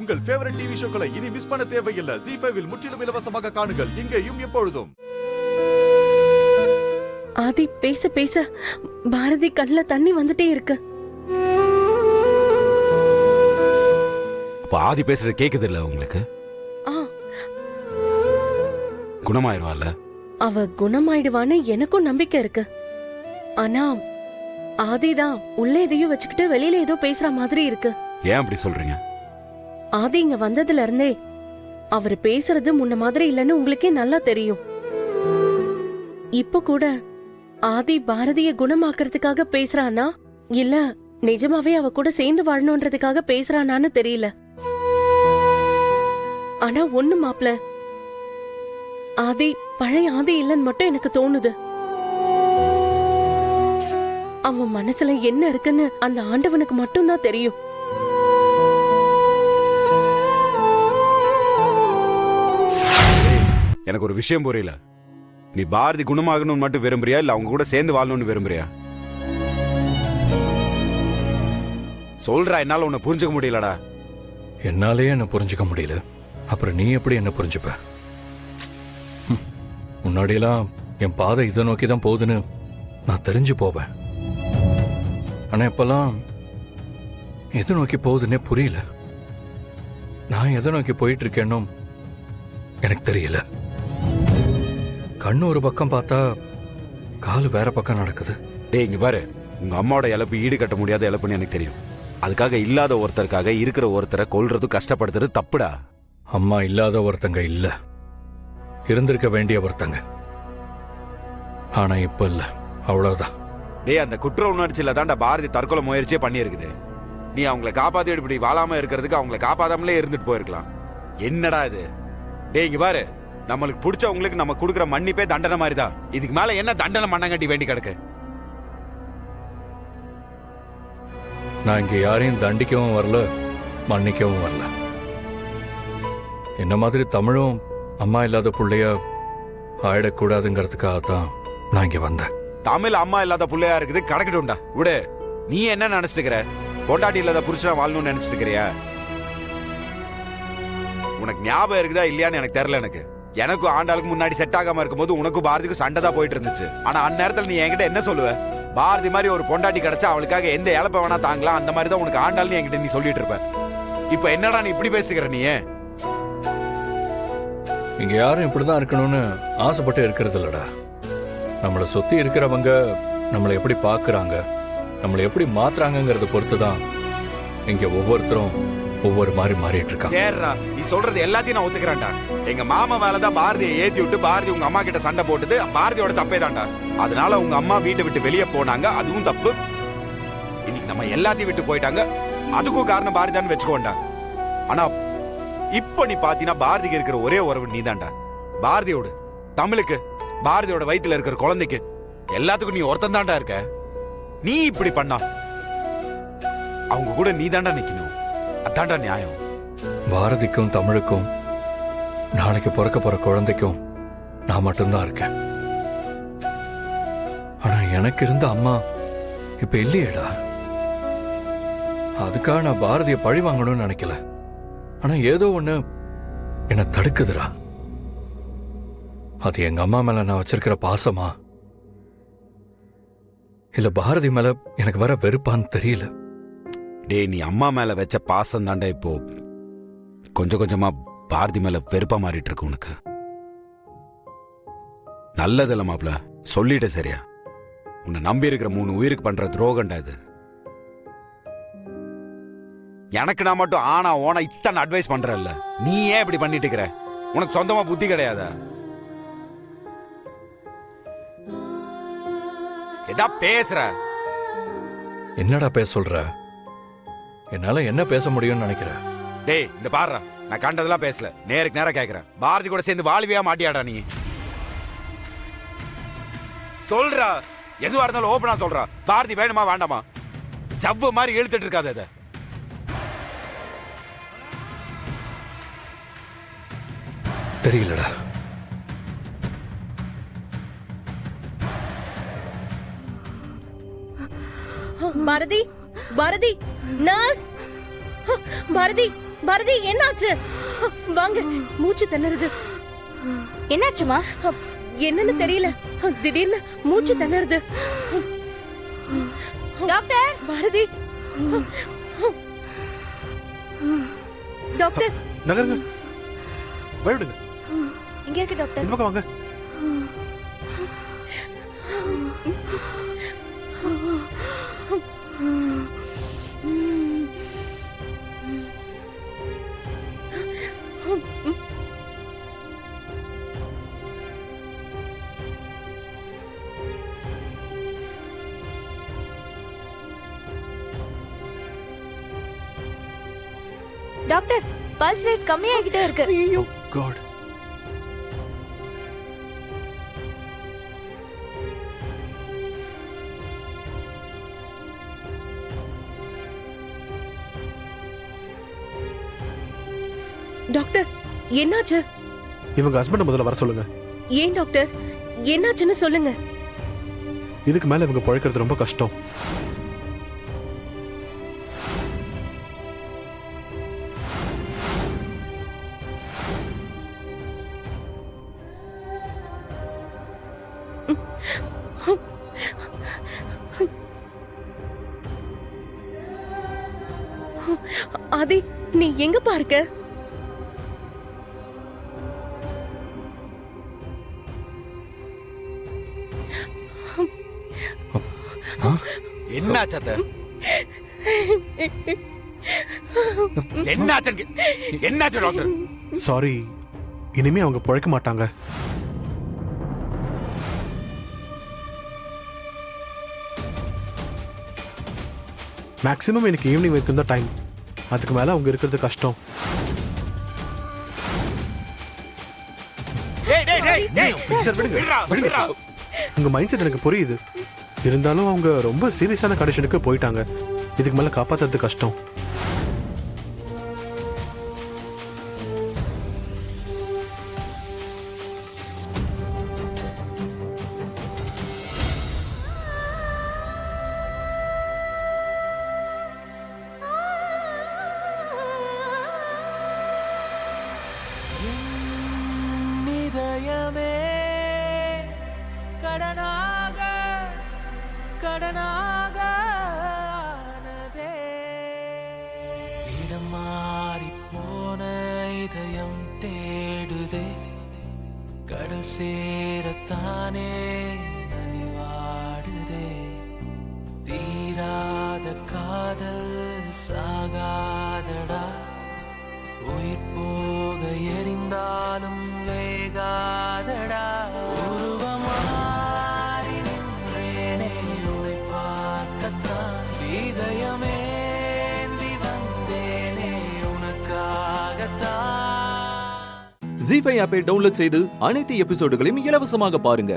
உங்கள் favourite TV ஷோக்களை இனி miss பண்ண தேவையில்லை. ZEE5 இல் முற்றிலும் இலவசமாக காணுங்கள். இங்கேயும் எப்பொழுதும். ஆதி பேச பேச பாரதி கண்ணுல தண்ணி வந்துட்டே இருக்கு. அப்ப ஆதி பேசுறது கேக்குது இல்ல உங்களுக்கு? குணமாயிருவாள். அவ குணமாயிடுவான்னு எனக்கும் நம்பிக்கை இருக்கு. ஆனா ஆதிதான் உள்ள எதையும் வச்சுக்கிட்டு வெளியில ஏதோ பேசுற மாதிரி இருக்கு. ஏன் அப்படி சொல்றீங்க? ஆதி இங்க வந்ததுல இருந்தே அவர் பேசுறது முன்ன மாதிரி இல்லன்னு உங்களுக்கே நல்லா தெரியும். இப்ப கூட ஆதி பாரதிய குணமாக்குறதுக்காக பேசுறானா இல்ல நிஜமாவே அவ கூட சேர்ந்து வாழணும்ன்றதுக்காக பேசுறானான்னு தெரியல. ஆனா ஒண்ணு மாப்ள, ஆதி பழைய ஆதி இல்லன்னு மட்டும் எனக்கு தோணுது. அவன் மனசுல என்ன இருக்குன்னு அந்த ஆண்டவனுக்கு மட்டும்தான் தெரியும். எனக்கு ஒரு விஷயம் புரியல. நீ பாரதி குணமாகணும்னு மட்டும் விரும்புறியா இல்ல அவங்க கூட சேர்ந்து வாழணும்னு விரும்புறியா? சொல்றா, என்னால உன்னை புரிஞ்சுக்க முடியலடா. என்னாலேயே என்ன புரிஞ்சுக்க முடியல, அப்புறம் நீ எப்படி என்ன புரிஞ்சுப்ப? முன்னாடியெல்லாம் என் பாதை இதை நோக்கி தான் போகுதுன்னு நான் தெரிஞ்சு போவேன். ஆனா இப்பெல்லாம் எதை நோக்கி போகுதுன்னே புரியல. நான் எதை நோக்கி போயிட்டு இருக்கேன்னு எனக்கு தெரியல. கண்ணு ஒரு பக்கம் பார்த்தா காலு வேற பக்கம் நடக்குது. டேய் இங்க பாரு, உங்க அம்மாவோட இழப்பு ஈடு கட்ட முடியாத இழப்புன்னு எனக்கு தெரியும். அதுக்காக இல்லாத ஒருத்தருக்காக இருக்கிற ஒருத்தரை கொல்றது கஷ்டப்படுத்துறது தப்புடா. அம்மா இல்லாத ஒருத்தங்க இல்ல, இருந்திருக்க வேண்டிய ஒருத்தங்க. ஆனா இப்ப இல்ல, அவ்வளவுதான். டேய் அந்த குற்ற உணர்ச்சியில தான்டா பாரதி தற்கொலை முயற்சியே பண்ணியிருக்குது. நீ அவங்களை காப்பாத்தி இப்படி வாழாம இருக்கிறதுக்கு அவங்களை காப்பாத்தாமலே இருந்துட்டு போயிருக்கலாம். என்னடா இது? டேய் இங்க பாரு, நம்மளுக்கு பிடிச்சவங்களுக்கு நம்ம கொடுக்குற மன்னிப்பே தண்டனை மாதிரி தான். இதுக்கு மேல என்ன தண்டனை மண்ணங்கட்டி வேண்டி கிடக்கு? நான் இங்க யாரையும் தண்டிக்கவும் வரல, மன்னிக்கவும் வரல. என்ன மாதிரி தமிழும் அம்மா இல்லாத பிள்ளைய ஆயிடக்கூடாதுங்கிறதுக்காக தான் நான் இங்க வந்தேன். தமிழ் அம்மா இல்லாத பிள்ளையா இருக்குது, கிடக்கட்டும்டா விடு. நீ என்ன நினைச்சிட்டு இருக்கிற? பொண்டாட்டி இல்லாத புருஷனா வாழணும்னு நினைச்சிட்டு இருக்கிறியா? உனக்கு ஞாபகம் இருக்குதா இல்லையான்னு எனக்கு தெரியல. எனக்கும் ஆண்டாளுக்கு முன்னாடி செட் ஆகாம இருக்கும்போது உனக்கும் பாரதிக்கும் சண்டை தான் போயிட்டு இருந்துச்சு. ஆனா அந்நேரத்தில் நீ என்கிட்ட என்ன சொல்லுவ? பாரதி மாதிரி ஒரு பொண்டாட்டி கிடைச்சா அவளுக்காக எந்த இழப்ப வேணா தாங்கலாம், அந்த மாதிரி தான் உனக்கு ஆண்டாள்னு என்கிட்ட நீ சொல்லிட்டு இருப்ப. இப்ப என்னடா நீ இப்படி பேசிக்கிற? நீ இங்க யாரும் இப்படிதான் இருக்கணும்னு ஆசைப்பட்டு இருக்கிறது இல்லடா. நம்மளை சுத்தி இருக்கிறவங்க நம்மளை எப்படி பாக்குறாங்க, நம்மளை எப்படி மாத்துறாங்கிறத பொறுத்து தான் இங்க ஒவ்வொருத்தரும் ஒவ்வொரு மாதிரி மாறிட்டு இருக்காங்க. சரிடா, நீ சொல்றது எல்லாத்தையும் நான் ஒத்துக்கிறேன்டா. எங்க மாமா வேலைதான் பாரதியை ஏத்தி விட்டு பாரதி உங்க அம்மா கிட்ட சண்டை போட்டது பாரதியோட தப்பே தான்டா. அதனால உங்க அம்மா வீட்டை விட்டு வெளியே போனாங்க, அதுவும் தப்பு. இன்னைக்கு நம்ம எல்லாத்தையும் விட்டு போயிட்டாங்க, அதுக்கும் காரணம் பாரதிதான் வச்சுக்கோண்டா. ஆனா இப்ப நீ பாத்தீங்கன்னா பாரதிக்கு இருக்கிற ஒரே உறவு நீ தான்டா. பாரதியோட தமிழுக்கு, பாரதியோட வயித்துல இருக்கிற குழந்தைக்கு, எல்லாத்துக்கும் நீ ஒருத்தன் தான்டா இருக்க. நீ இப்படி பண்ணா அவங்க கூட நீ தான்டா நிக்கணும். அதான்டா நியாயம். பாரதிக்கும் தமிழுக்கும் நாளைக்கு பிறக்க போற குழந்தைக்கும் நான் மட்டும்தான் இருக்கேன். ஆனா எனக்கு இருந்த அம்மா இப்ப இல்லையேடா. அதுக்காக நான் பாரதியை பழி வாங்கணும்னு நினைக்கல. ஆனா ஏதோ ஒண்ணு என்ன தடுக்குதுடா. அது எங்க அம்மா மேல நான் வச்சிருக்கிற பாசமா இல்ல பாரதி மேல எனக்கு வர வெறுப்பான்னு தெரியல. டே நீ அம்மா மேல வச்ச பாசம் தாண்டா இப்போ கொஞ்சம் கொஞ்சமா பாரதி மேல வெறுப்பா மாறிட்டு இருக்கு உனக்கு. நல்லதில்ல மாப்ள, சொல்லிட்ட சரியா? உன்னை நம்பி இருக்கிற 3 உயிருக்கு பண்ற துரோகண்டா இது. எனக்கு நான் மட்டும் ஆனா ஓனா இத்தனை அட்வைஸ் பண்றல்ல, நீ ஏன் இப்படி பண்ணிட்டு இருக்கிற? உனக்கு சொந்தமா புத்தி கிடையாதா? ஏதா பேசுற? என்னடா பேச சொல்ற? என்னால என்ன பேச முடியும்னு நினைக்கிற? டேய் இந்த பாருடா, நான் கண்டதெல்லாம் பேசல, நேருக்கு நேரா கேக்குறேன். பாரதி கூட சேர்ந்து வாழ்வியா மாட்டியாடா நீ? சொல்றா, எதுவா இருந்தாலும் ஓபனா சொல்றா. பாரதி வேணுமா வேண்டாமா? ஜவ்வு மாதிரி இழுத்துட்டு இருக்காது. அதை தெரியலடா. பாரதி, பாரதி, நர்ஸ், பாரதி, பாரதி என்னாச்சு? வாங்க, மூச்சு திணறுது. என்னாச்சுமா? என்னன்னு தெரியல, திடீர்னு மூச்சு திணறுது. டாக்டர்! பாரதி, டாக்டர். நகருங்க, பயப்படுங்க. இங்க இருக்கு டாக்டர். இந்த பக்கம் வாங்க. டாக்டர், பல்ஸ் ரேட் கம்மியாகிட்டே இருக்கு. ஐயோ, காட். டாக்டர் என்னாச்சு? இவங்க ஹஸ்பண்ட் முதல்ல வர சொல்லுங்க. ஏன் டாக்டர், என்னாச்சுன்னு சொல்லுங்க. இதுக்கு மேல இவங்க பழைக்கிறது ரொம்ப கஷ்டம். ஆதி, நீ எங்க பார்க்க? என்னாச்சு அத்தை? என்னாச்சு? என்னாச்சு டாக்டர்? சாரி, இனிமே அவங்க பழைக்க மாட்டாங்க. மேக்ஸிமம் எனக்கு ஈவினிங் வரைக்கும் தான் டைம். அதுக்கு மேல அவங்க இருக்கிறது கஷ்டம். டேய் டேய் டேய் டேய் சார், விடுங்க, விடுடா விடுங்க விடுடா. சார். உங்க மைண்ட் செட் எனக்கு புரியுது. இருந்தாலும் அவங்க ரொம்ப சீரியஸான கண்டிஷனுக்கு போயிட்டாங்க. இதுக்கு மேல காப்பாத்துறது கஷ்டம். இதயமே கடனாக கடனாக ஆனதே. இடம் மாறி போன இதயம் தேடுதே. கடல் சேரத்தானே நதி வாடுதே. தீராத காதல் சாகாதடா. உயிர் போக எரிந்தாலும் வேகாதடா. உருவமாறி நின்றேனே உன்னை பார்க்கத்தான். இதயமேந்தி வந்தேனே உனக்காகத்தான். ஜீ5 ஆப்பை டவுன்லோட் செய்து அனைத்து எபிசோடுகளையும் இலவசமாக பாருங்க.